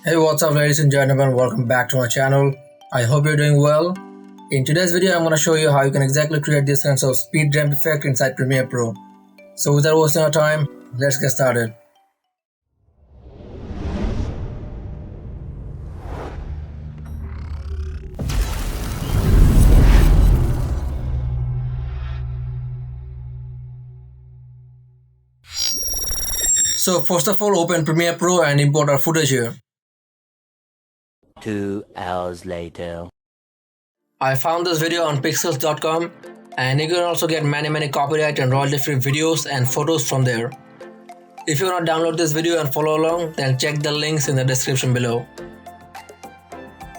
Hey, what's up, ladies and gentlemen? Welcome back to my channel. I hope you're doing well. In today's video, I'm going to show you how you can exactly create this kind of speed ramp effect inside Premiere Pro. So without wasting our time, let's get started. So first of all, open Premiere Pro and import our footage here. 2 hours later. I found this video on pixels.com, and you can also get many copyright and royalty free videos and photos from there. If you want to download this video and follow along, then check the links in the description below.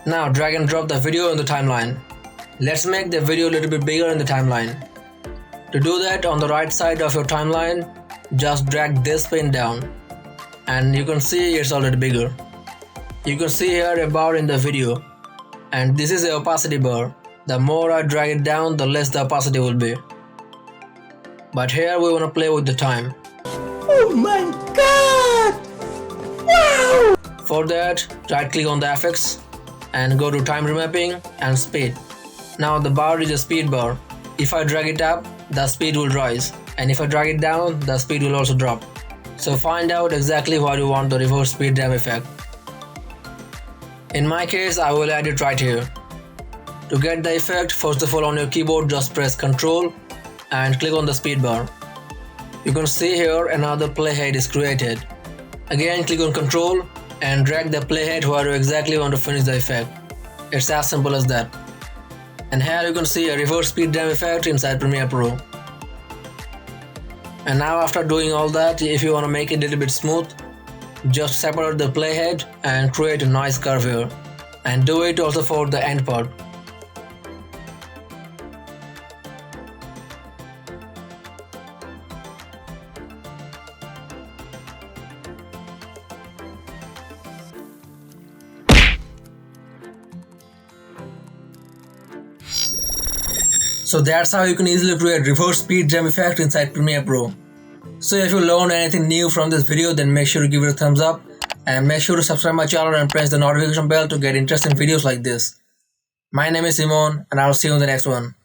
Now drag and drop the video in the timeline. Let's make the video a little bit bigger in the timeline. To do that, on the right side of your timeline, just drag this pin down, and you can see it's already bigger. You can see here a bar in the video, and this is the opacity bar. The more I drag it down, the less the opacity will be. But here we want to play with the time. Oh my god! Wow! For that, right click on the FX and go to time remapping and speed. Now the bar is a speed bar. If I drag it up, the speed will rise, and if I drag it down, the speed will also drop. So find out exactly what you want the reverse speed ramp effect. In my case, I will add it right here. To get the effect, first of all on your keyboard just press Ctrl and click on the speed bar. You can see here another playhead is created. Again click on Ctrl and drag the playhead where you exactly want to finish the effect. It's as simple as that. And here you can see a reverse speed ramp effect inside Premiere Pro. And now after doing all that, if you want to make it a little bit smooth, just separate the playhead and create a nice curve here. And do it also for the end part. So that's how you can easily create reverse speed ramp effect inside Premiere Pro. So if you learned anything new from this video, then make sure to give it a thumbs up and make sure to subscribe my channel and press the notification bell to get interesting videos like this. My name is Simon, and I'll see you in the next one.